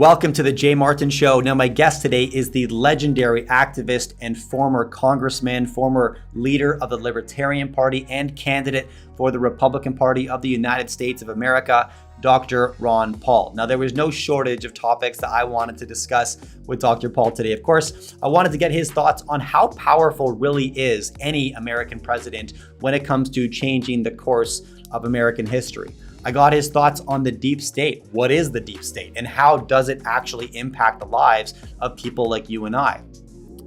Welcome to the Jay Martin Show. Now, my guest today is the legendary activist and former congressman, former leader of the Libertarian Party and candidate for the Republican Party of the United States of America, Dr. Ron Paul. Now, there was no shortage of topics that I wanted to discuss with Dr. Paul today. Of course, I wanted to get his thoughts on how powerful really is any American president when it comes to changing the course of American history. I got his thoughts on the deep state. What is the deep state and how does it actually impact the lives of people like you and I?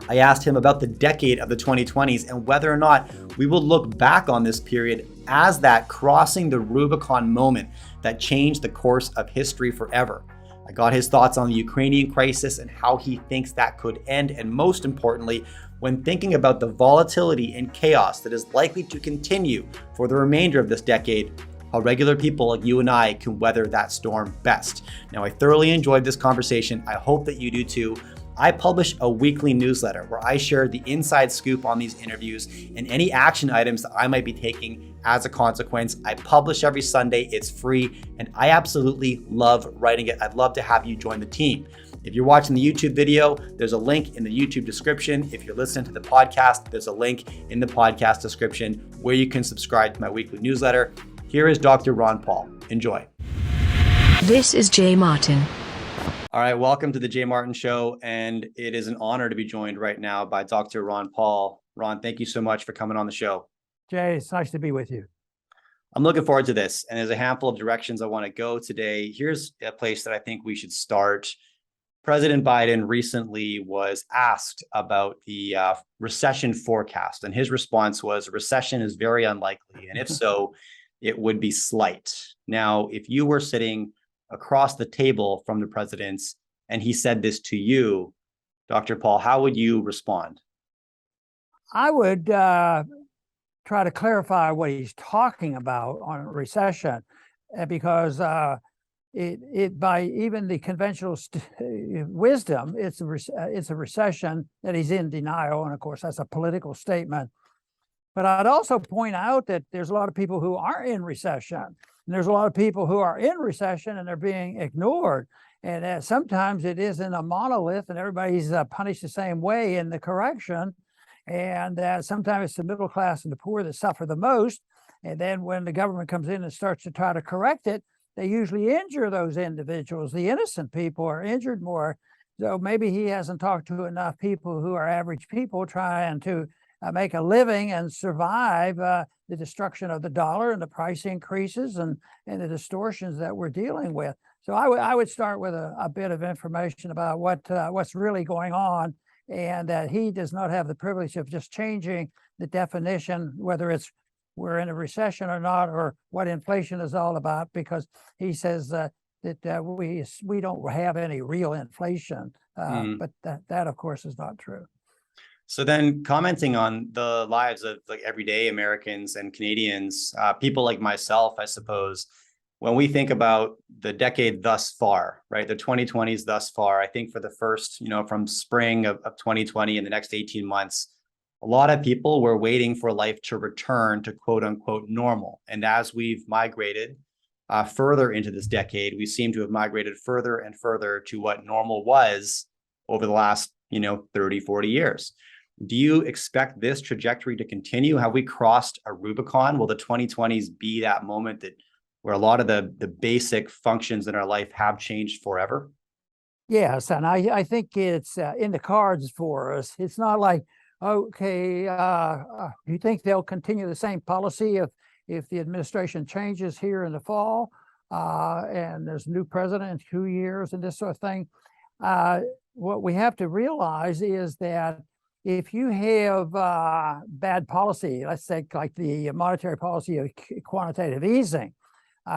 I asked him about the decade of the 2020s and whether or not we will look back on this period as that crossing the Rubicon moment that changed the course of history forever. I got his thoughts on the Ukrainian crisis and how he thinks that could end, and most importantly, when thinking about the volatility and chaos that is likely to continue for the remainder of this decade, how regular people like you and I can weather that storm best. Now, I thoroughly enjoyed this conversation. I hope that you do too. I publish a weekly newsletter where I share the inside scoop on these interviews and any action items that I might be taking as a consequence. I publish every Sunday. It's free, and I absolutely love writing it. I'd love to have you join the team. If you're watching the YouTube video, there's a link in the YouTube description. If you're listening to the podcast, there's a link in the podcast description where you can subscribe to my weekly newsletter. Here is Dr. Ron Paul. Enjoy. This is Jay Martin. All right, welcome to the Jay Martin Show, and it is an honor to be joined right now by Dr. Ron Paul. Ron, thank you so much for coming on the show. Jay, it's nice to be with you. I'm looking forward to this, and there's a handful of directions I want to go today. Here's a place that I think we should start. President Biden recently was asked about the recession forecast, and his response was, recession is very unlikely, and if so, it would be slight. Now, if you were sitting across the table from the president's and he said this to you, Dr. Paul, how would you respond? I would try to clarify what he's talking about on a recession, because it by even the conventional wisdom, it's a recession that he's in denial, and of course that's a political statement. But I'd also point out that there's a lot of people who are in recession, and there's a lot of people who are in recession and they're being ignored. And sometimes it isn't a monolith and everybody's punished the same way in the correction. And sometimes it's the middle class and the poor that suffer the most. And then when the government comes in and starts to try to correct it, they usually injure those individuals. The innocent people are injured more. So maybe he hasn't talked to enough people who are average people trying to make a living and survive the destruction of the dollar and the price increases and the distortions that we're dealing with. So I would start with a bit of information about what's really going on, and that he does not have the privilege of just changing the definition, whether we're in a recession or not, or what inflation is all about, because he says that we don't have any real inflation, but that of course is not true. So then, commenting on the lives of like everyday Americans and Canadians, people like myself, I suppose, when we think about the decade thus far, right, the 2020s thus far, I think for the first, from spring of 2020 and the next 18 months, a lot of people were waiting for life to return to quote unquote normal. And as we've migrated further into this decade, we seem to have migrated further and further to what normal was over the last, 30, 40 years. Do you expect this trajectory to continue? Have we crossed a Rubicon? Will the 2020s be that moment where a lot of the basic functions in our life have changed forever? Yes, and I think it's in the cards for us. It's not like, okay, do you think they'll continue the same policy if the administration changes here in the fall and there's a new president in 2 years and this sort of thing? What we have to realize is that if you have bad policy, let's say like the monetary policy of quantitative easing,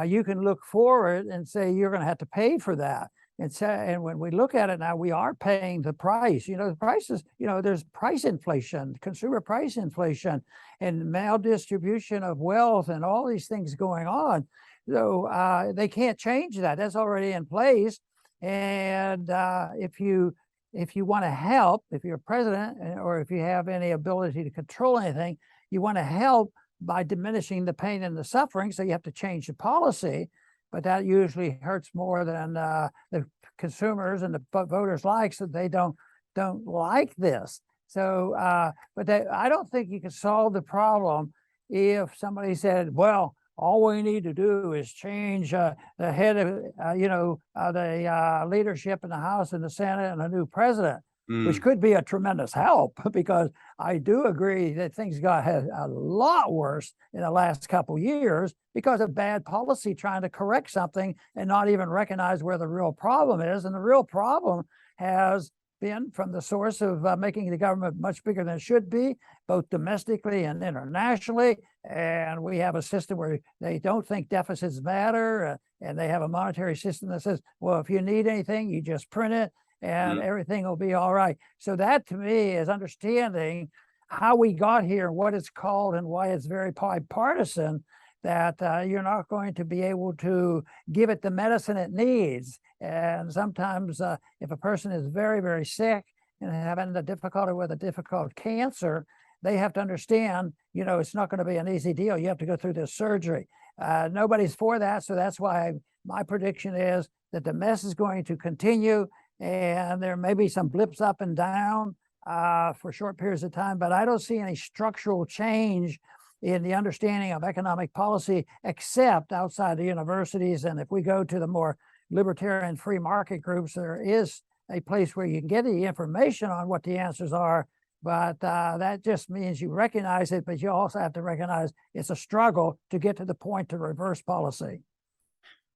you can look forward and say you're going to have to pay for that. And when we look at it now, we are paying the price. The prices, there's price inflation, consumer price inflation, and maldistribution of wealth and all these things going on. So they can't change that. That's already in place. And if you want to help, if you're president or if you have any ability to control anything, you want to help by diminishing the pain and the suffering. So you have to change the policy. but that usually hurts more than the consumers and the voters like, so they don't like this. So, but I don't think you can solve the problem if somebody said, well, all we need to do is change the head of, the leadership in the House and the Senate and a new president, which could be a tremendous help, because I do agree that things got a lot worse in the last couple of years because of bad policy trying to correct something and not even recognize where the real problem is. And the real problem has been from the source of making the government much bigger than it should be, both domestically and internationally. And we have a system where they don't think deficits matter, and they have a monetary system that says, well, if you need anything, you just print it and everything will be all right. So that to me is understanding how we got here, what it's called, and why it's very bipartisan, that you're not going to be able to give it the medicine it needs. And sometimes if a person is very, very sick and having a difficulty with a difficult cancer, they have to understand, it's not going to be an easy deal. You have to go through this surgery. Nobody's for that. So that's why my prediction is that the mess is going to continue, and there may be some blips up and down for short periods of time, but I don't see any structural change in the understanding of economic policy, except outside the universities. And if we go to the more libertarian free market groups, there is a place where you can get the information on what the answers are, but that just means you recognize it, but you also have to recognize it's a struggle to get to the point to reverse policy.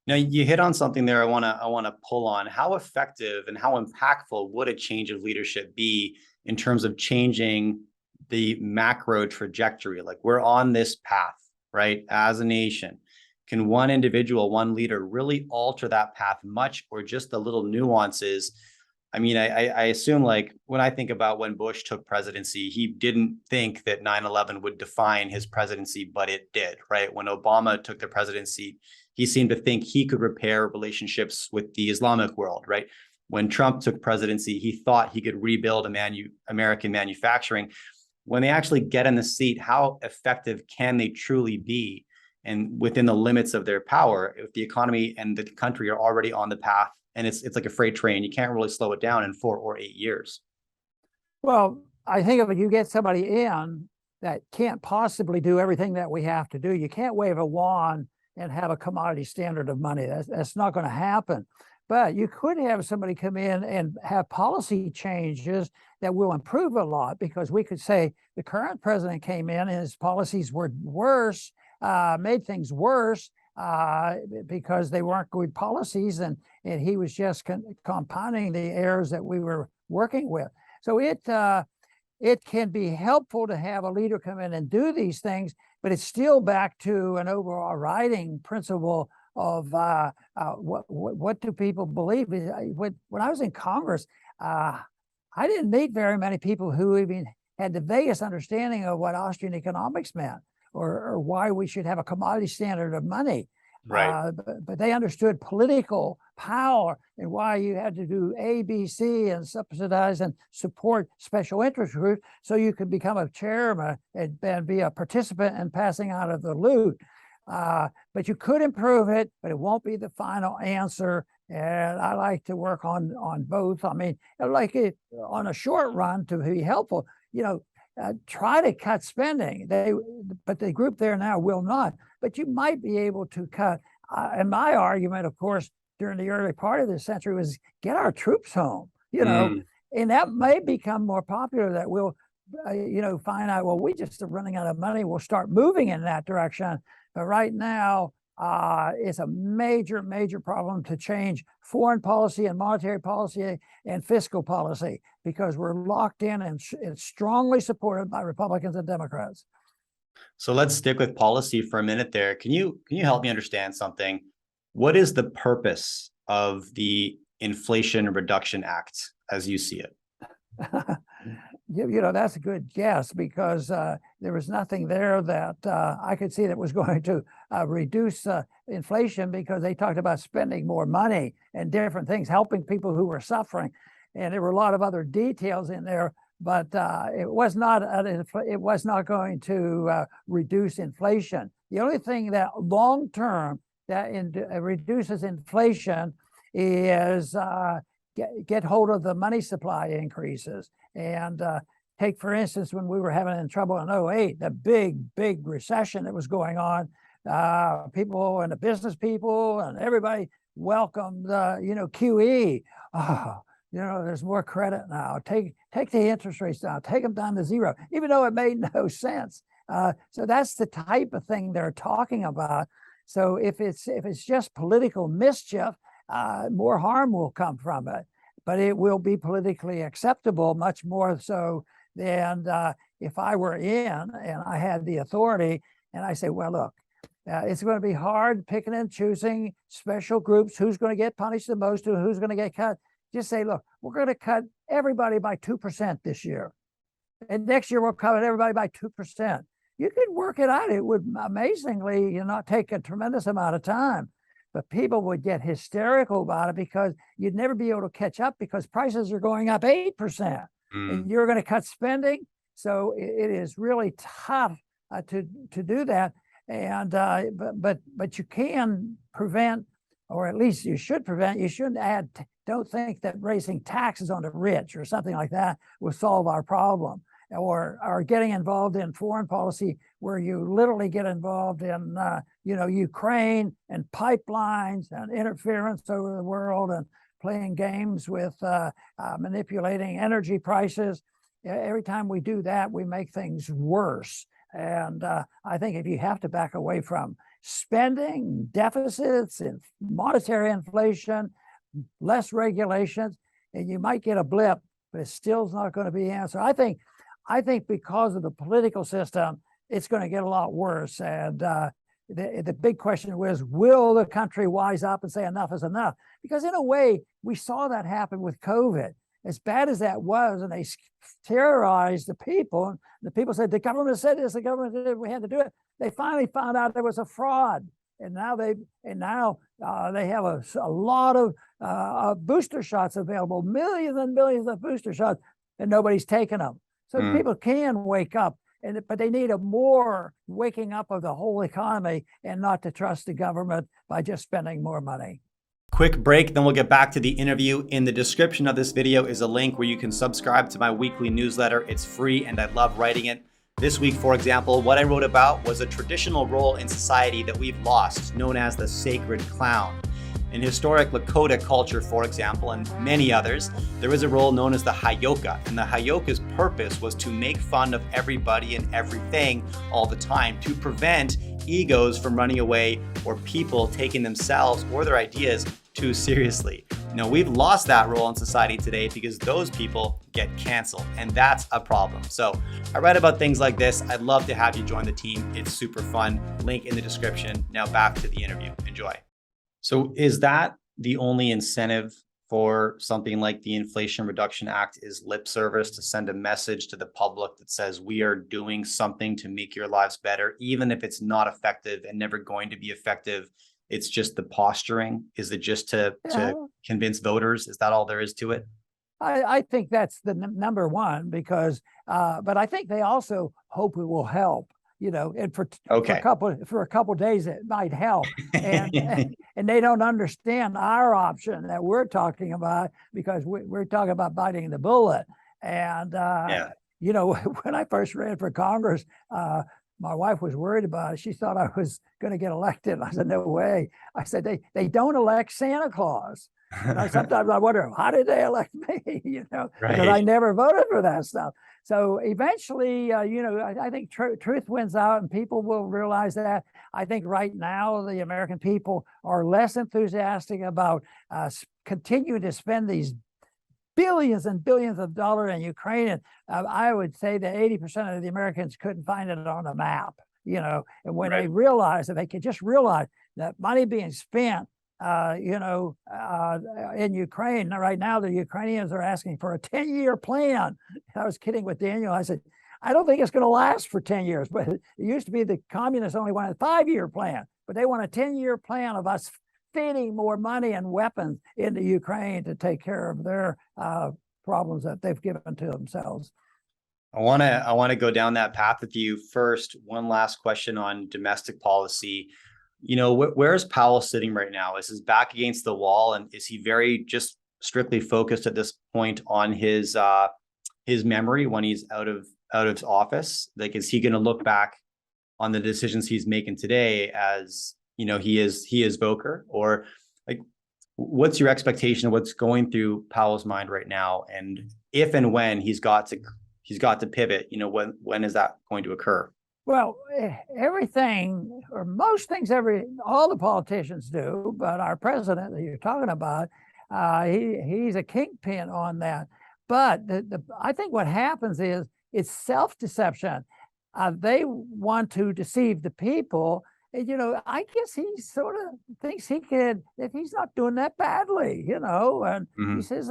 Now, you hit on something there I want to pull on. How effective and how impactful would a change of leadership be in terms of changing the macro trajectory? Like, we're on this path, right? As a nation, can one individual, one leader really alter that path much, or just the little nuances? I mean, I assume, like, when I think about when Bush took presidency, he didn't think that 9/11 would define his presidency, but it did, right? When Obama took the presidency, he seemed to think he could repair relationships with the Islamic world, right? When Trump took presidency, he thought he could rebuild American manufacturing. When they actually get in the seat, how effective can they truly be? And within the limits of their power, if the economy and the country are already on the path, and it's like a freight train, you can't really slow it down in 4 or 8 years. Well, I think if you get somebody in that can't possibly do everything that we have to do, you can't wave a wand and have a commodity standard of money. That's not going to happen. But you could have somebody come in and have policy changes that will improve a lot, because we could say the current president came in and his policies were worse, made things worse because they weren't good policies, and he was just compounding the errors that we were working with. So it can be helpful to have a leader come in and do these things, but it's still back to an overriding principle of what do people believe? When I was in Congress, I didn't meet very many people who even had the vaguest understanding of what Austrian economics meant, or why we should have a commodity standard of money. Right. But they understood political power and why you had to do A, B, C, and subsidize and support special interest groups so you could become a chairman and be a participant in passing out of the loot. But you could improve it, but it won't be the final answer. And I like to work on both. I mean, I like it on a short run to be helpful. Try to cut spending. But the group there now will not. But you might be able to cut. And my argument, of course, during the early part of this century was get our troops home. And that may become more popular. That we'll, find out. Well, we just are running out of money. We'll start moving in that direction. But right now, it's a major, major problem to change foreign policy and monetary policy and fiscal policy, because we're locked in and it's strongly supported by Republicans and Democrats. So let's stick with policy for a minute there. Can you help me understand something? What is the purpose of the Inflation Reduction Act as you see it? That's a good guess, because there was nothing there that I could see that was going to reduce inflation, because they talked about spending more money and different things, helping people who were suffering. And there were a lot of other details in there, but it was not going to reduce inflation. The only thing that long-term reduces inflation is get hold of the money supply increases. And take, for instance, when we were having trouble in '08, the big recession that was going on, people and the business people and everybody welcomed, QE. Oh, there's more credit now. Take the interest rates down, take them down to zero, even though it made no sense. So that's the type of thing they're talking about. So if it's just political mischief, more harm will come from it, but it will be politically acceptable, much more so than if I were in and I had the authority and I say, well, look, it's going to be hard picking and choosing special groups, who's going to get punished the most, who's going to get cut. Just say, look, we're going to cut everybody by 2% this year. And next year we'll cut everybody by 2%. You could work it out. It would amazingly not take a tremendous amount of time. But people would get hysterical about it because you'd never be able to catch up because prices are going up 8%. And you're going to cut spending. So it is really tough to do that. And but you can prevent, or at least you should prevent. You shouldn't add. Don't think that raising taxes on the rich or something like that will solve our problem, or getting involved in foreign policy where you literally get involved in Ukraine and pipelines and interference over the world and playing games with manipulating energy prices. Every time we do that, we make things worse. And I think if you have to back away from spending, deficits, and monetary inflation, less regulations, and you might get a blip, but it still is not going to be the answer. I think because of the political system, it's going to get a lot worse. And the big question was, will the country wise up and say enough is enough? Because in a way, we saw that happen with COVID. As bad as that was, and they terrorized the people, and the people said, the government said this, the government said we had to do it. They finally found out there was a fraud. And now they have a lot of booster shots available, millions and millions of booster shots, and nobody's taking them. So people can wake up, but they need a more waking up of the whole economy and not to trust the government by just spending more money. Quick break, then we'll get back to the interview. In the description of this video is a link where you can subscribe to my weekly newsletter. It's free and I love writing it. This week, for example, what I wrote about was a traditional role in society that we've lost, known as the sacred clown. In historic Lakota culture, for example, and many others, there was a role known as the Hayoka, and the Hayoka's purpose was to make fun of everybody and everything all the time to prevent egos from running away or people taking themselves or their ideas too seriously. We've lost that role in society today because those people get canceled, and that's a problem. So I write about things like this. I'd love to have you join the team. It's super fun. Link in the description. Now back to the interview. Enjoy. So is that the only incentive for something like the Inflation Reduction Act, is lip service, to send a message to the public that says we are doing something to make your lives better, even if it's not effective and never going to be effective? It's just the posturing. Is it just to convince voters? Is that all there is to it? I think that's the number one, because, but I think they also hope it will help. And for a couple of days it might help, and they don't understand our option that we're talking about, because we're talking about biting the bullet. And when I first ran for Congress, my wife was worried about it. She thought I was going to get elected. I said, no way. I said, they don't elect Santa Claus. And sometimes I wonder, how did they elect me? Because I never voted for that stuff. So eventually, I think truth wins out, and people will realize that. I think right now the American people are less enthusiastic about continuing to spend these billions and billions of dollars in Ukraine. And I would say that 80% of the Americans couldn't find it on the map, and when they realize that they could just realize that money being spent, in Ukraine right now, the Ukrainians are asking for a 10-year plan. I was kidding with Daniel. I said, I don't think it's going to last for 10 years, but it used to be the communists only wanted a 5-year plan, but they want a 10-year plan of us feeding more money and weapons into Ukraine to take care of their problems that they've given to themselves. I want to go down that path with you. First, one last question on domestic policy. Where's Powell sitting right now? Is his back against the wall, and is he very just strictly focused at this point on his memory when he's out of office? Like, is he going to look back on the decisions he's making today as he is Volcker, or like what's your expectation of what's going through Powell's mind right now, and if and when he's got to pivot? When is that going to occur? Well, everything or most things, all the politicians do, but our president that you're talking about, he's a kingpin on that. But I think what happens is it's self-deception. They want to deceive the people. And, I guess he sort of thinks that he's not doing that badly, and he says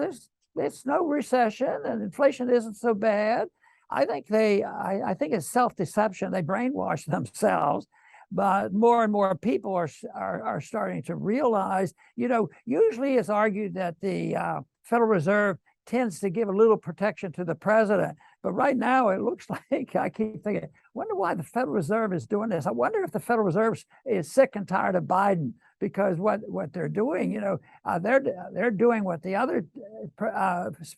there's no recession and inflation isn't so bad. I think I think it's self-deception. They brainwash themselves, but more and more people are starting to realize, usually it's argued that the Federal Reserve tends to give a little protection to the president. But right now, it looks like I keep thinking, wonder why the Federal Reserve is doing this. I wonder if the Federal Reserve is sick and tired of Biden, because what they're doing, they're doing what the other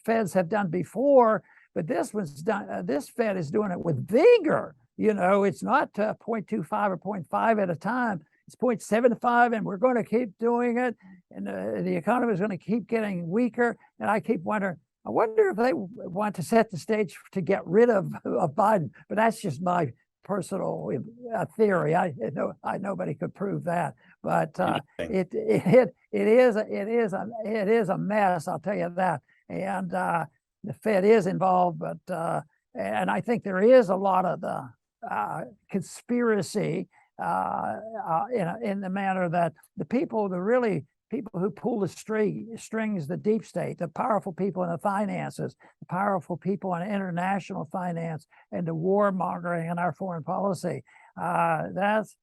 Feds have done before, but this Fed is doing it with vigor. It's not 0.25 or 0.5 at a time. It's 0.75, and we're going to keep doing it. And the economy is going to keep getting weaker. And I keep wondering, I wonder if they want to set the stage to get rid of Biden. But that's just my personal theory. I nobody could prove that. But it is a mess. I'll tell you that. And the Fed is involved, but and I think there is a lot of the conspiracy in the manner that the people who pull the strings, the deep state, the powerful people in the finances, the powerful people in international finance, and the warmongering in our foreign policy. That's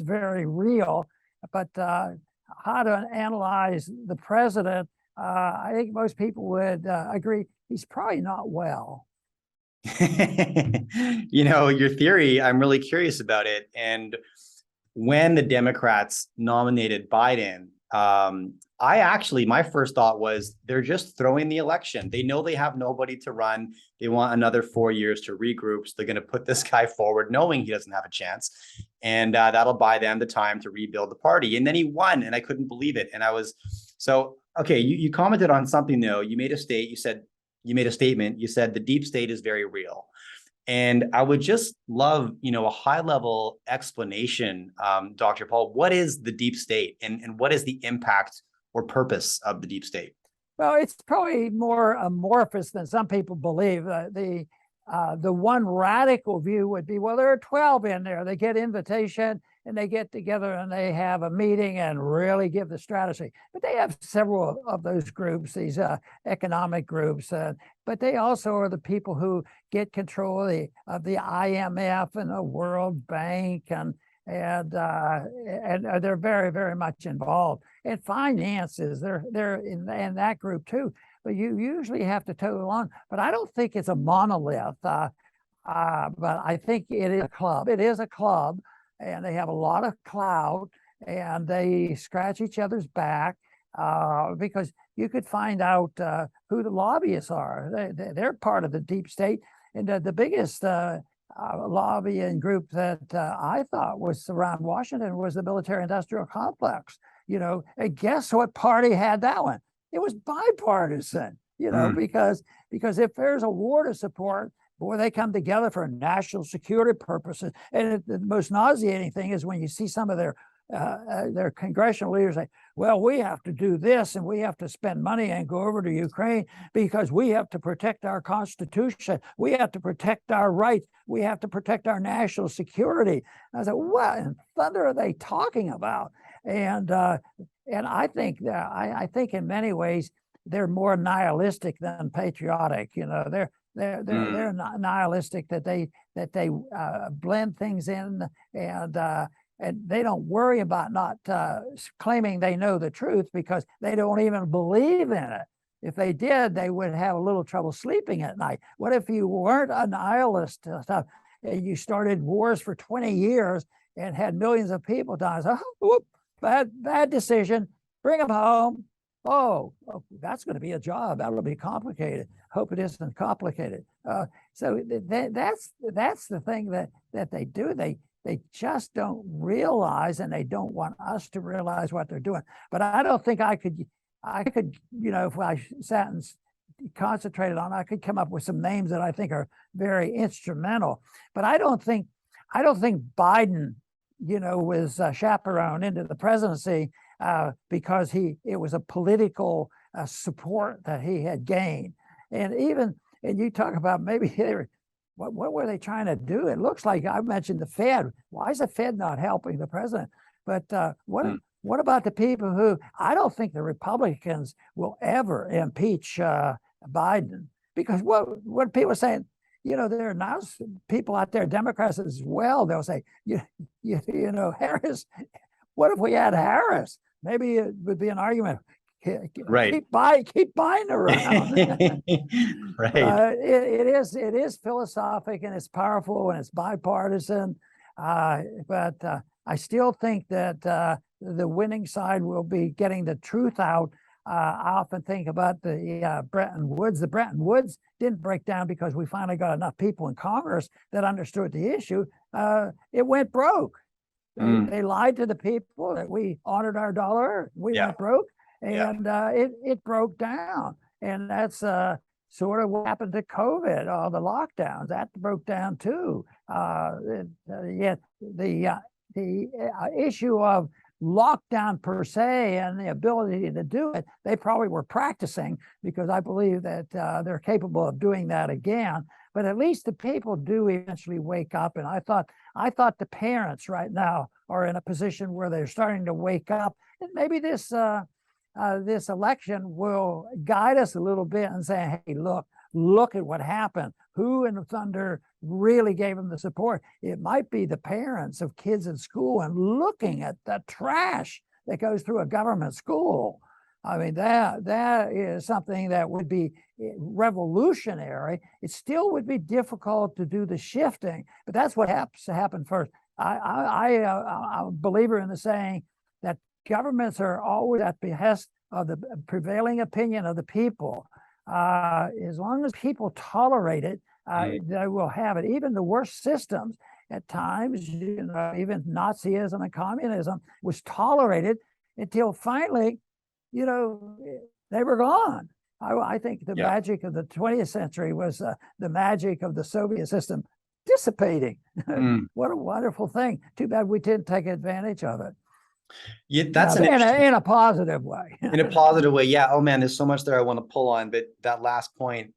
very real. But how to analyze the president? I think most people would agree he's probably not well. Your theory, I'm really curious about it. And when the Democrats nominated Biden, my first thought was they're just throwing the election. They know they have nobody to run. They want another 4 years to regroup. So they're going to put this guy forward knowing he doesn't have a chance. And that'll buy them the time to rebuild the party. And then he won, and I couldn't believe it. And okay, you commented on something though. You made a statement. You said the deep state is very real. And I would just love, a high level explanation, Dr. Paul, what is the deep state, and what is the impact or purpose of the deep state? Well, it's probably more amorphous than some people believe. The one radical view would be, well, there are 12 in there. They get invitation and they get together and they have a meeting and really give the strategy. But they have several of those groups, these economic groups, but they also are the people who get control of the IMF and the World Bank, and they're very, very much involved. And finances, they're in that group too. But you usually have to toe along. But I don't think it's a monolith. But I think it is a club. It is a club, and they have a lot of clout, and they scratch each other's back because you could find out who the lobbyists are. They're part of the deep state. And the biggest lobbying group that I thought was around Washington was the military-industrial complex. And guess what party had that one? It was bipartisan, because if there's a war to support, boy, they come together for national security purposes. And the most nauseating thing is when you see some of their congressional leaders say, well, we have to do this and we have to spend money and go over to Ukraine because we have to protect our Constitution. We have to protect our rights. We have to protect our national security. I said, what in thunder are they talking about? And I think in many ways they're more nihilistic than patriotic. They're nihilistic that they blend things in, and they don't worry about not claiming they know the truth because they don't even believe in it. If they did, they would have a little trouble sleeping at night. What if you weren't a nihilist? and you started wars for 20 years and had millions of people die. So, whoop, bad decision. Bring them home. Oh, that's going to be a job. That'll be complicated. Hope it isn't complicated. So that's the thing that they do. They just don't realize, and they don't want us to realize what they're doing. But I don't think I could, if I sat and concentrated on, I could come up with some names that I think are very instrumental. But I don't think Biden, was chaperoned into the presidency because it was a political support that he had gained. And you talk about maybe what were they trying to do? It looks like I mentioned the Fed. Why is the Fed not helping the president? But what about the people who, I don't think the Republicans will ever impeach Biden, because what people are saying, there are now people out there, Democrats as well, they'll say, Harris, what if we had Harris? Maybe it would be an argument. Right. Keep Biden around. Right. It is philosophic, and it's powerful, and it's bipartisan. But I still think that the winning side will be getting the truth out. I often think about the Bretton Woods. The Bretton Woods didn't break down because we finally got enough people in Congress that understood the issue. It went broke. They lied to the people that we honored our dollar. We went broke, and it broke down. And that's sort of what happened to COVID, all the lockdowns. That broke down too. Yet the issue of lockdown per se and the ability to do it, they probably were practicing, because I believe that they're capable of doing that again. But at least the people do eventually wake up. And I thought the parents right now are in a position where they're starting to wake up. And maybe this election will guide us a little bit and say, hey, look at what happened. Who in the thunder really gave them the support? It might be the parents of kids in school, and looking at the trash that goes through a government school. I mean, that is something that would be revolutionary. It still would be difficult to do the shifting, but that's what has to happen first. I'm a believer in the saying that governments are always at behest of the prevailing opinion of the people. As long as people tolerate it, they will have it. Even the worst systems at times, even Nazism and communism was tolerated until finally, they were gone. I think the magic of the 20th century was the magic of the Soviet system dissipating. What a wonderful thing. Too bad we didn't take advantage of it. Yeah, that's in a positive way. In a positive way, yeah. Oh man, there's so much there I want to pull on, but that last point,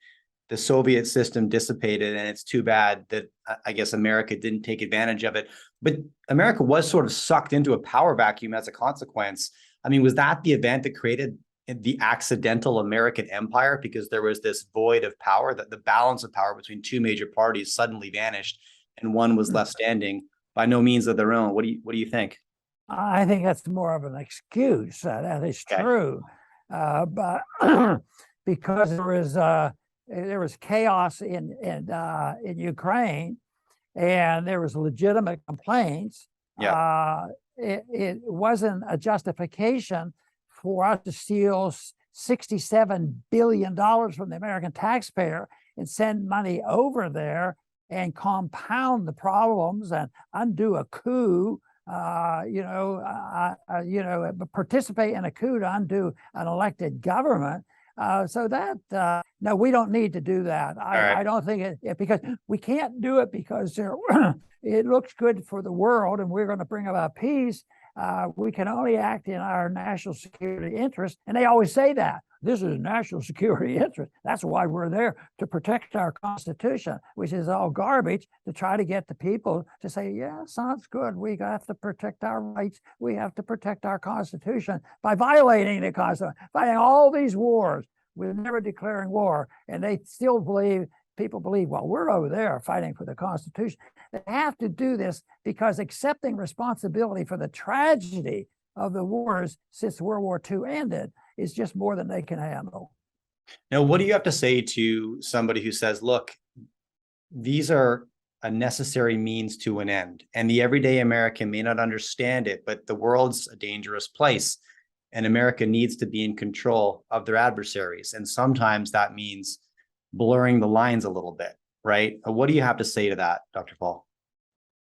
the Soviet system dissipated, and it's too bad that I guess America didn't take advantage of it. But America was sort of sucked into a power vacuum as a consequence. I mean, was that the event that created the accidental American empire? Because there was this void of power, that the balance of power between two major parties suddenly vanished, and one was left standing by no means of their own. What do you think? I think that's more of an excuse. That is true, but because there was chaos in Ukraine, and there was legitimate complaints. It wasn't a justification for us to steal $67 billion from the American taxpayer and send money over there and compound the problems and undo a coup. Participate in a coup to undo an elected government. So that no, we don't need to do that. I don't think it because we can't do it because it looks good for the world, and we're going to bring about peace. We can only act in our national security interest, and they always say that. This is national security interest. That's why we're there, to protect our Constitution, which is all garbage, to try to get the people to say, yeah, sounds good. We have to protect our rights. We have to protect our Constitution by violating the Constitution, fighting all these wars with never declaring war. And they still people believe, well, we're over there fighting for the Constitution. They have to do this because accepting responsibility for the tragedy of the wars since World War II ended is just more than they can handle. Now, what do you have to say to somebody who says, look, these are a necessary means to an end. And the everyday American may not understand it, but the world's a dangerous place. And America needs to be in control of their adversaries. And sometimes that means blurring the lines a little bit, right? What do you have to say to that, Dr. Paul?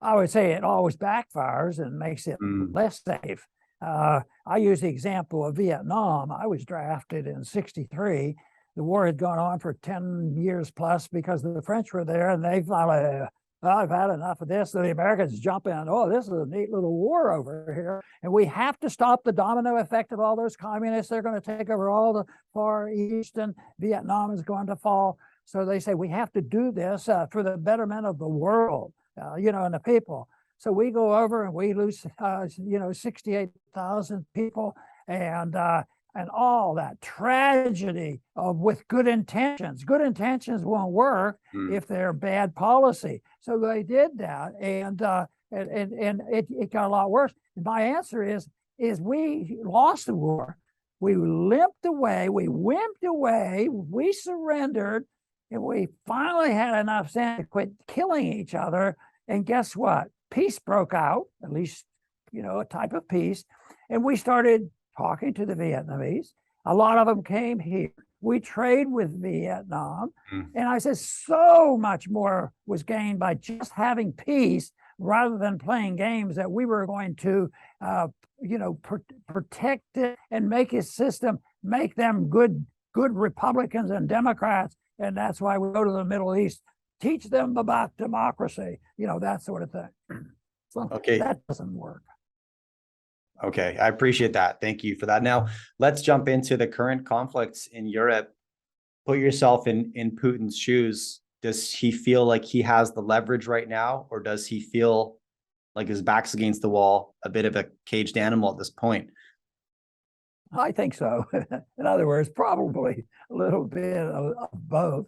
I would say it always backfires and makes it less safe. I use the example of Vietnam. I was drafted in '63. The war had gone on for 10 years plus because the French were there, and they finally, I've had enough of this. So the Americans jump in, oh, this is a neat little war over here. And we have to stop the domino effect of all those communists. They're going to take over all the Far East, and Vietnam is going to fall. So they say, we have to do this for the betterment of the world, and the people. So we go over and we lose, 68,000 people, and all that tragedy of with good intentions. Good intentions won't work if they're bad policy. So they did that, and it got a lot worse. And my answer is we lost the war. We limped away. We wimped away. We surrendered, and we finally had enough sense to quit killing each other. And guess what? Peace broke out, at least, a type of peace. And we started talking to the Vietnamese. A lot of them came here. We trade with Vietnam. And I said, so much more was gained by just having peace rather than playing games, that we were going to, protect it and make a system, make them good Republicans and Democrats. And that's why we go to the Middle East, teach them about democracy, that sort of thing. So that doesn't work. Okay, I appreciate that. Thank you for that. Now, let's jump into the current conflicts in Europe. Put yourself in Putin's shoes. Does he feel like he has the leverage right now, or does he feel like his back's against the wall, a bit of a caged animal at this point? I think so. In other words, probably a little bit of both,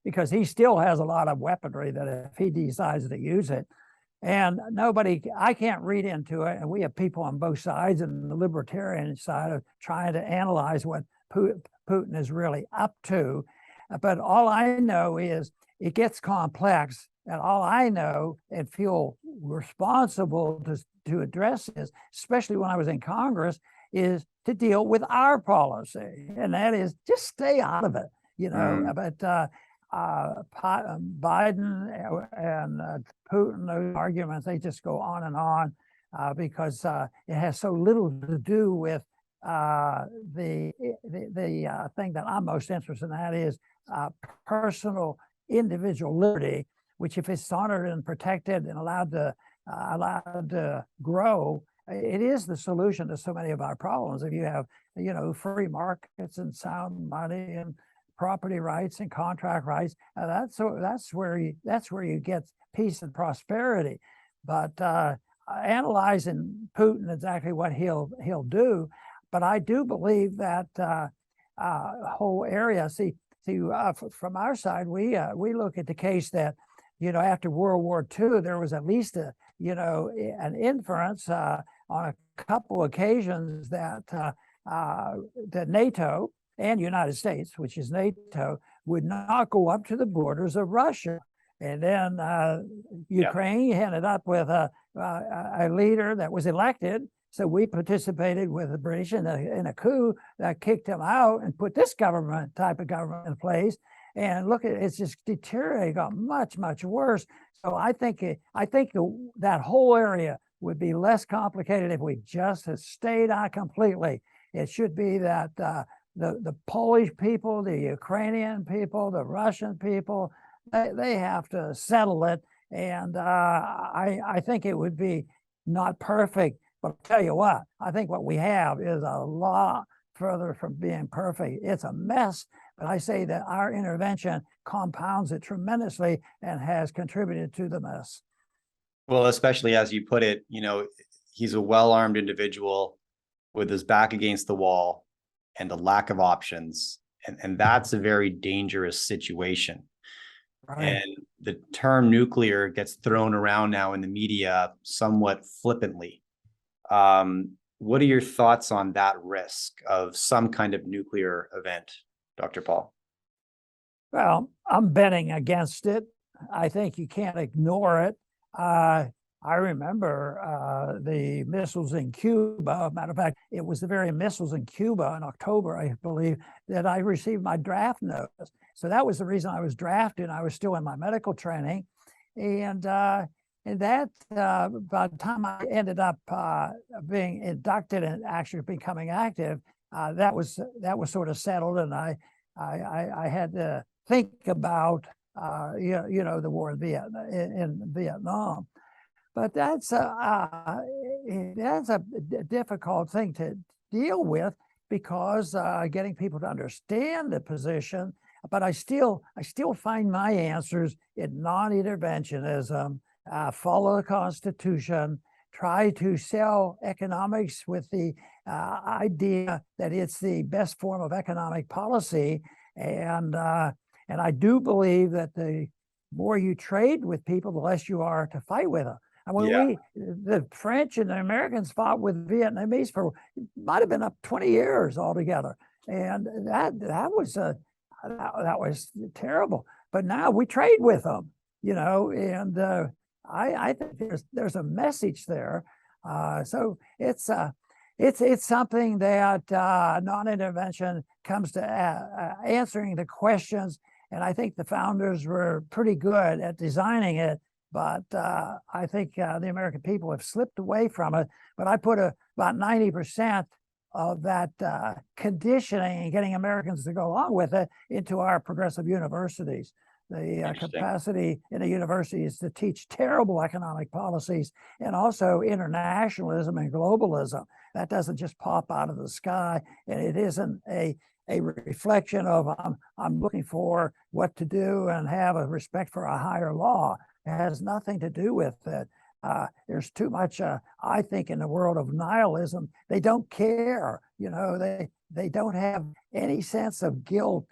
because he still has a lot of weaponry that if he decides to use it, and I can't read into it. And we have people on both sides, and the libertarian side of trying to analyze what Putin is really up to. But all I know is it gets complex. And all I know and feel responsible to address this, especially when I was in Congress, is to deal with our policy. And that is just stay out of it, But Biden and Putin, those arguments, they just go on and on because it has so little to do with the thing that I'm most interested in. That is personal, individual liberty, which, if it's honored and protected and allowed to grow, it is the solution to so many of our problems. If you have, free markets and sound money and property rights and contract rights, that's where you get peace and prosperity. But analyzing Putin, exactly what he'll do, but I do believe that whole area. From our side, we look at the case that after World War II, there was at least an inference on a couple occasions that that NATO and United States, which is NATO, would not go up to the borders of Russia. And then Ukraine ended up with a leader that was elected. So we participated with the British in a coup that kicked him out and put this type of government in place. And look, it's just deteriorated, got much, much worse. So I think that whole area would be less complicated if we just had stayed out completely. It should be that the Polish people, the Ukrainian people, the Russian people, they have to settle it. And I think it would be not perfect, but I'll tell you what, I think what we have is a lot further from being perfect. It's a mess, but I say that our intervention compounds it tremendously and has contributed to the mess. Well, especially as you put it, he's a well-armed individual with his back against the wall and a lack of options. And that's a very dangerous situation. Right. And the term nuclear gets thrown around now in the media somewhat flippantly. What are your thoughts on that risk of some kind of nuclear event, Dr. Paul? Well, I'm betting against it. I think you can't ignore it. I remember the missiles in Cuba. Matter of fact, it was the very missiles in Cuba in October, I believe, that I received my draft notice. So that was the reason I was drafted. I was still in my medical training, and that by the time I ended up being inducted and actually becoming active, that was sort of settled, and I had to think about the war in Vietnam. But that's a difficult thing to deal with, because getting people to understand the position. But I still find my answers in non-interventionism, follow the Constitution, try to sell economics with the idea that it's the best form of economic policy, and I do believe that the more you trade with people, the less you are to fight with them. And when the French and the Americans fought with Vietnamese for, might have been up 20 years altogether, and that was terrible. But now we trade with them, and I think there's a message there. So it's something that non-intervention comes to answering the questions, and I think the founders were pretty good at designing it. But I think the American people have slipped away from it. But I put about 90% of that conditioning and getting Americans to go along with it into our progressive universities. The capacity in the universities to teach terrible economic policies, and also internationalism and globalism. That doesn't just pop out of the sky, and it isn't a reflection of I'm looking for what to do and have a respect for a higher law. It has nothing to do with it. There's too much, I think, in the world of nihilism. They don't care. They don't have any sense of guilt.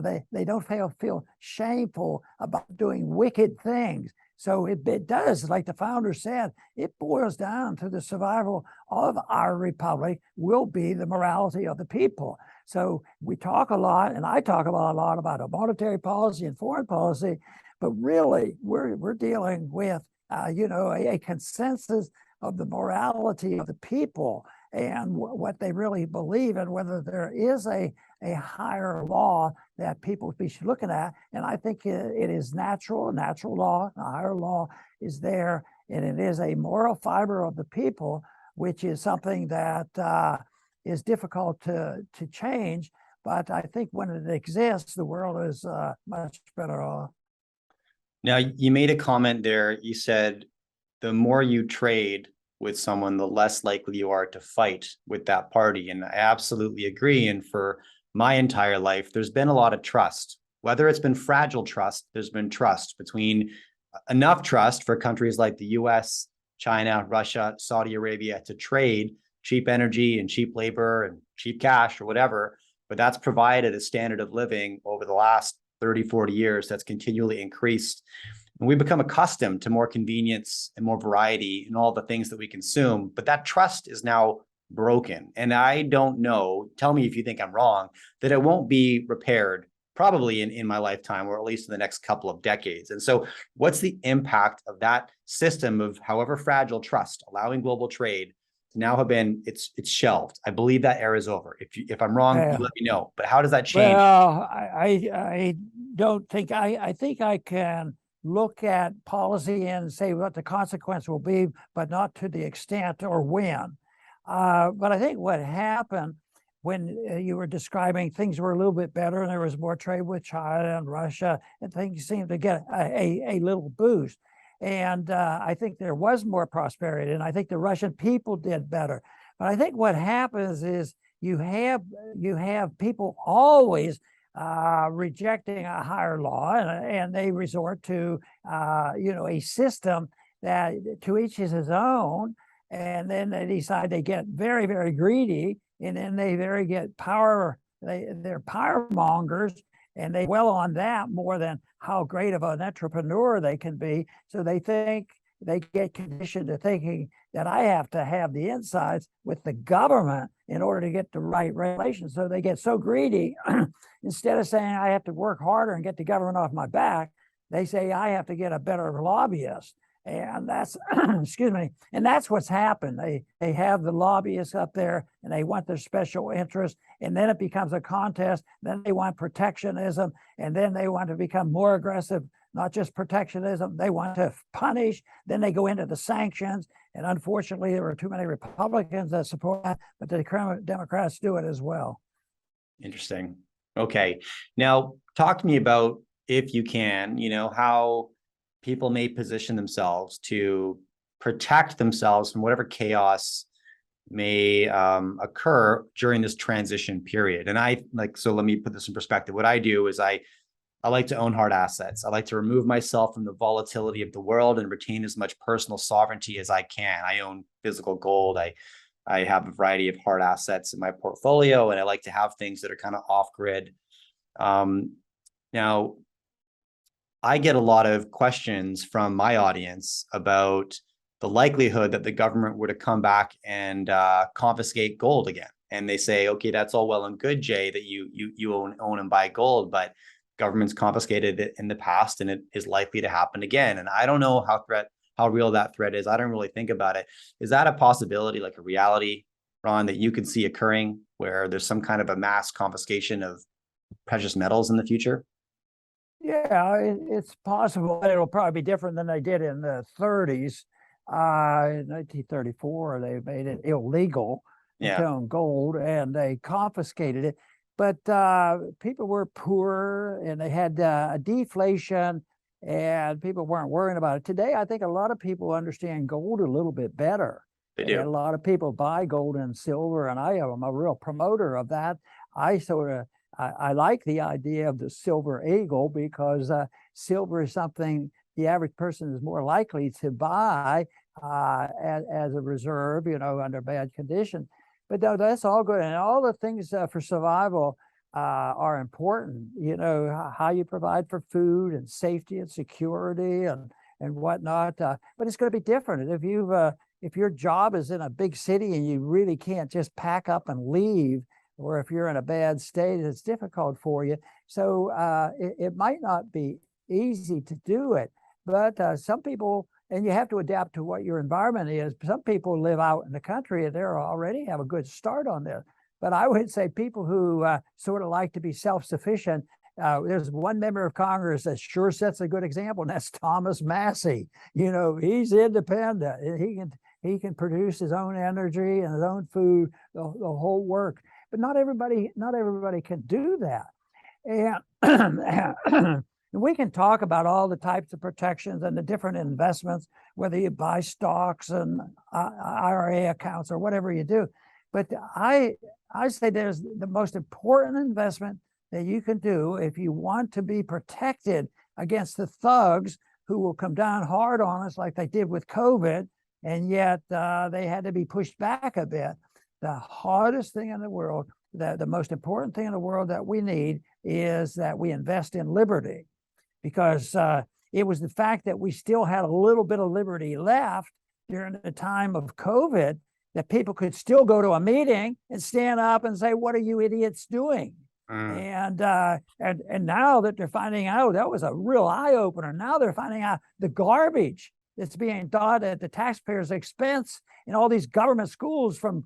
They don't feel shameful about doing wicked things. So it does, like the founder said, it boils down to the survival of our republic will be the morality of the people. So we talk a lot, and I talk a lot about a monetary policy and foreign policy, but really we're dealing with a consensus of the morality of the people and what they really believe, and whether there is a higher law that people should be looking at. And I think it is natural law. A higher law is there, and it is a moral fiber of the people, which is something that is difficult to change. But I think when it exists, the world is much better off. Now, you made a comment there. You said the more you trade with someone, the less likely you are to fight with that party. And I absolutely agree. And for my entire life, there's been a lot of trust. Whether it's been fragile trust, there's been trust between enough trust for countries like the US, China, Russia, Saudi Arabia to trade cheap energy and cheap labor and cheap cash or whatever. But that's provided a standard of living over the last 30, 40 years that's continually increased. And we become accustomed to more convenience and more variety in all the things that we consume. But that trust is now broken. And I don't know, tell me if you think I'm wrong, that it won't be repaired probably in my lifetime, or at least in the next couple of decades. And so what's the impact of that system of, however fragile, trust, allowing global trade to now have been, it's shelved? I believe that era is over. If I'm wrong, you let me know. But how does that change? Well, I don't think, I think I can look at policy and say what the consequence will be, but not to the extent or when. But I think what happened when you were describing things were a little bit better and there was more trade with China and Russia, and things seemed to get a little boost. And I think there was more prosperity, and I think the Russian people did better. But I think what happens is you have people always rejecting a higher law, and they resort to a system that to each is his own, and then they decide they get very, very greedy, and then they get power. They're power mongers, and they dwell on that more than how great of an entrepreneur they can be. So they think, they get conditioned to thinking that I have to have the insights with the government in order to get the right regulations. So they get so greedy, instead of saying I have to work harder and get the government off my back, they say, I have to get a better lobbyist. And that's, excuse me, and that's what's happened. They have the lobbyists up there and they want their special interest. And then it becomes a contest. Then they want protectionism. And then they want to become more aggressive, not just protectionism. They want to punish. Then they go into the sanctions. And unfortunately, there are too many Republicans that support that, but the Democrats do it as well. Interesting. Okay. Now, talk to me about, if you can, how people may position themselves to protect themselves from whatever chaos may occur during this transition period. And so let me put this in perspective. What I do is I like to own hard assets. I like to remove myself from the volatility of the world and retain as much personal sovereignty as I can. I own physical gold. I have a variety of hard assets in my portfolio, and I like to have things that are kind of off grid. Now, I get a lot of questions from my audience about the likelihood that the government were to come back and confiscate gold again. And they say, okay, that's all well and good, Jay, that you own and buy gold, but government's confiscated it in the past and it is likely to happen again. And I don't know how real that threat is. I don't really think about it. Is that a possibility, like a reality, Ron, that you could see occurring where there's some kind of a mass confiscation of precious metals in the future? Yeah, it's possible. It'll probably be different than they did in the 30s. In 1934, they made it illegal to own gold and they confiscated it. But people were poor and they had a deflation and people weren't worrying about it. Today, I think a lot of people understand gold a little bit better. They do. And a lot of people buy gold and silver, and I am a real promoter of that. I like the idea of the silver eagle because silver is something the average person is more likely to buy as a reserve, under bad conditions. But no, that's all good. And all the things for survival are important, how you provide for food and safety and security and whatnot. But it's going to be different. If your job is in a big city and you really can't just pack up and leave, or if you're in a bad state, it's difficult for you. So it might not be easy to do it, but some people, and you have to adapt to what your environment is. Some people live out in the country and they already have a good start on this. But I would say people who sort of like to be self-sufficient, there's one member of Congress that sure sets a good example, and that's Thomas Massey. He's independent. He can produce his own energy and his own food, the whole work. But not everybody can do that. And we can talk about all the types of protections and the different investments, whether you buy stocks and IRA accounts or whatever you do. But I say there's the most important investment that you can do if you want to be protected against the thugs who will come down hard on us like they did with COVID, and yet they had to be pushed back a bit. The hardest thing in the world, the most important thing in the world that we need is that we invest in liberty, because it was the fact that we still had a little bit of liberty left during the time of COVID that people could still go to a meeting and stand up and say, "What are you idiots doing?" And now that they're finding out, that was a real eye opener. Now they're finding out the garbage that's being taught at the taxpayers' expense in all these government schools from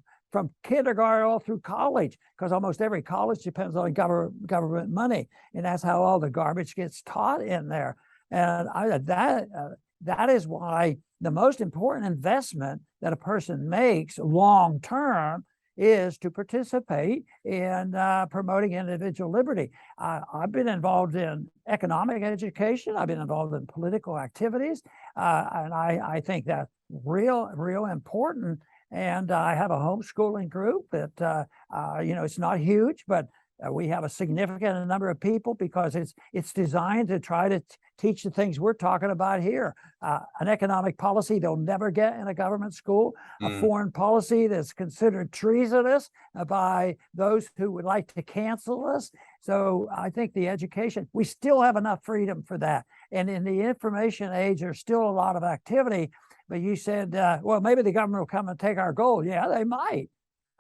kindergarten all through college, because almost every college depends on government money, and that's how all the garbage gets taught in there. And that is why the most important investment that a person makes long term is to participate in promoting individual liberty. I've been involved in economic education. I've been involved in political activities, and I think that's real important. And I have a homeschooling group that, it's not huge, but we have a significant number of people because it's designed to try to teach the things we're talking about here. An economic policy they'll never get in a government school, a foreign policy that's considered treasonous by those who would like to cancel us. So I think the education, we still have enough freedom for that. And in the information age, there's still a lot of activity. But you said, well, maybe the government will come and take our gold. Yeah, they might.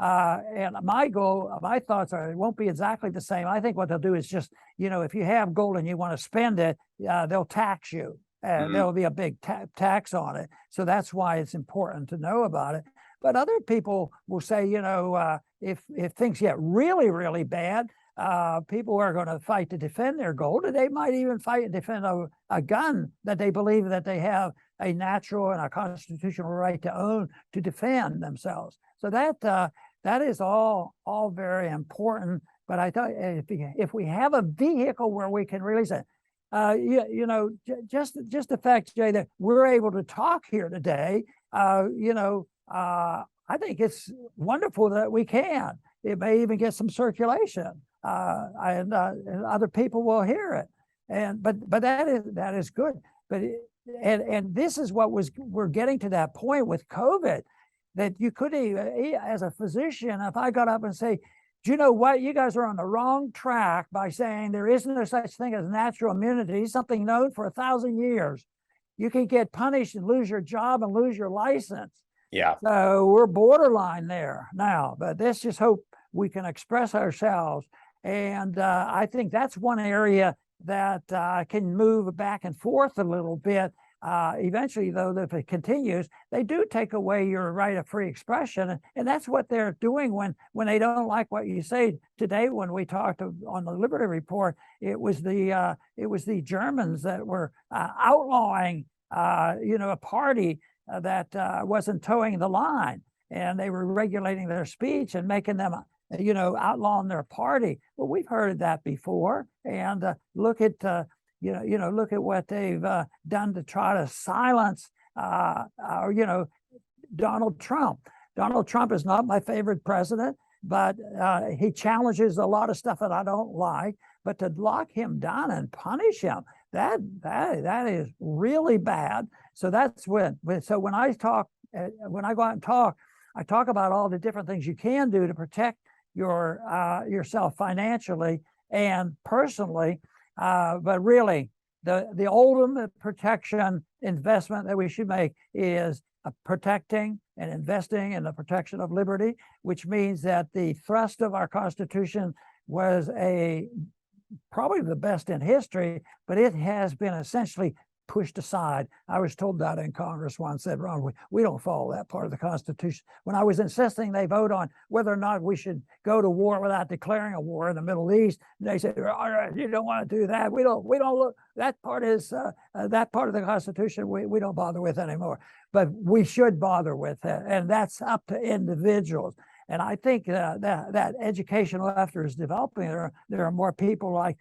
And my goal, my thoughts are, it won't be exactly the same. I think what they'll do is just, if you have gold and you want to spend it, they'll tax you. There'll be a big tax on it. So that's why it's important to know about it. But other people will say, if things get really, really bad, people are going to fight to defend their gold, and they might even fight and defend a gun that they believe that they have a natural and a constitutional right to own to defend themselves. So that is all very important. But I thought if we have a vehicle where we can really say, just the fact, Jay, that we're able to talk here today, I think it's wonderful that we can. It may even get some circulation, and other people will hear it. But that is good. But and this is what we're getting to that point with COVID, that you could even, as a physician, if I got up and say, do you know what? You guys are on the wrong track by saying there isn't a such thing as natural immunity, something known for 1,000 years. You can get punished and lose your job and lose your license. Yeah. So we're borderline there now, but let's just hope we can express ourselves. And I think that's one area that can move back and forth a little bit. Eventually, though, if it continues, they do take away your right of free expression, and that's what they're doing when they don't like what you say. Today, when we talked on the Liberty Report, it was the Germans that were outlawing, a party that wasn't towing the line, and they were regulating their speech and making them, outlawing their party. Well, we've heard that before, and look at look at what they've done to try to silence, Donald Trump. Donald Trump is not my favorite president, but he challenges a lot of stuff that I don't like. But to lock him down and punish him, that is really bad. So that's when I talk, when I go out and talk, I talk about all the different things you can do to protect yourself financially and personally. But really, the ultimate protection investment that we should make is protecting and investing in the protection of liberty, which means that the thrust of our Constitution was probably the best in history, but it has been essentially pushed aside. I was told that in Congress once, said, Ron, we don't follow that part of the Constitution. When I was insisting they vote on whether or not we should go to war without declaring a war in the Middle East, they said, all right, you don't want to do that. We don't look, that part is, that part of the Constitution we don't bother with anymore. But we should bother with it, and that's up to individuals. And I think that educational effort is developing. There are more people like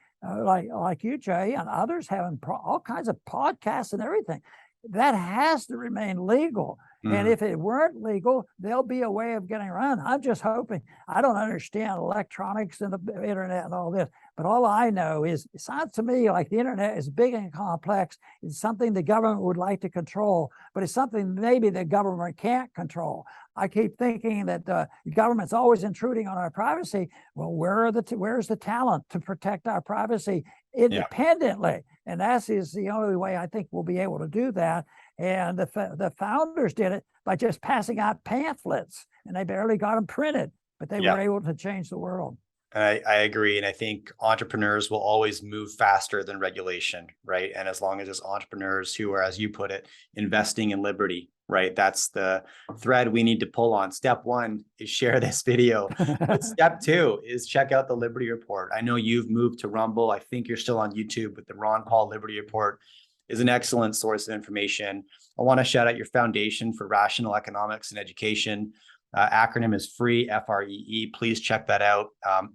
you, Jay, and others having all kinds of podcasts and everything. That has to remain legal. And if it weren't legal, there'll be a way of getting around. I'm just hoping. I don't understand electronics and the internet and all this, but all I know is it sounds to me like the internet is big and complex. It's something the government would like to control, but it's something maybe the government can't control. I keep thinking that the government's always intruding on our privacy. Well, where's the talent to protect our privacy independently? And that is the only way I think we'll be able to do that. And the founders did it by just passing out pamphlets, and they barely got them printed, but they were able to change the world. I agree. And I think entrepreneurs will always move faster than regulation, right? And as long as there's entrepreneurs who are, as you put it, investing in liberty, right? That's the thread we need to pull on. Step one is share this video. But step two is check out the Liberty Report. I know you've moved to Rumble. I think you're still on YouTube, but the Ron Paul Liberty Report is an excellent source of information. I want to shout out your Foundation for Rational Economics and Education. Acronym is FREE, FREE. Please check that out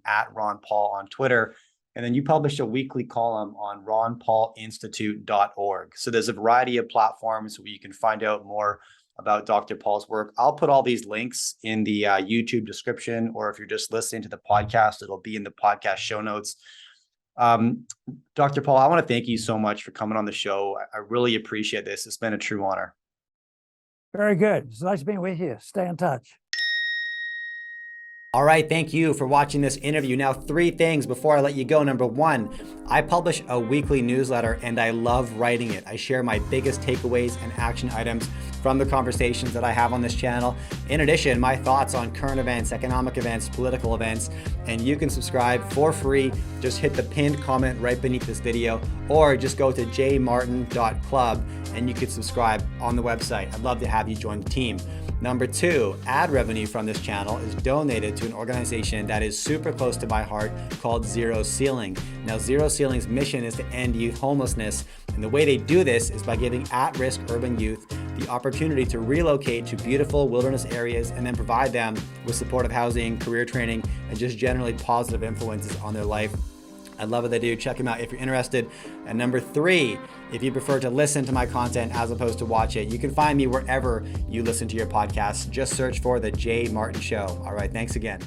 at Ron Paul on Twitter. And then you published a weekly column on ronpaulinstitute.org. So there's a variety of platforms where you can find out more about Dr. Paul's work. I'll put all these links in the YouTube description, or if you're just listening to the podcast, it'll be in the podcast show notes. Dr. Paul, I want to thank you so much for coming on the show. I really appreciate this. It's been a true honor. Very good. It's nice being with you. Stay in touch. All right, thank you for watching this interview. Now, 3 things before I let you go. Number 1, I publish a weekly newsletter and I love writing it. I share my biggest takeaways and action items from the conversations that I have on this channel. In addition, my thoughts on current events, economic events, political events, and you can subscribe for free. Just hit the pinned comment right beneath this video, or just go to jmartin.club and you can subscribe on the website. I'd love to have you join the team. Number 2, ad revenue from this channel is donated to an organization that is super close to my heart called Zero Ceiling. Now, Zero Ceiling's mission is to end youth homelessness, and the way they do this is by giving at-risk urban youth the opportunity to relocate to beautiful wilderness areas and then provide them with supportive housing, career training, and just generally positive influences on their life. I love what they do. Check them out if you're interested. And number 3, if you prefer to listen to my content as opposed to watch it, you can find me wherever you listen to your podcasts. Just search for The Jay Martin Show. All right, thanks again.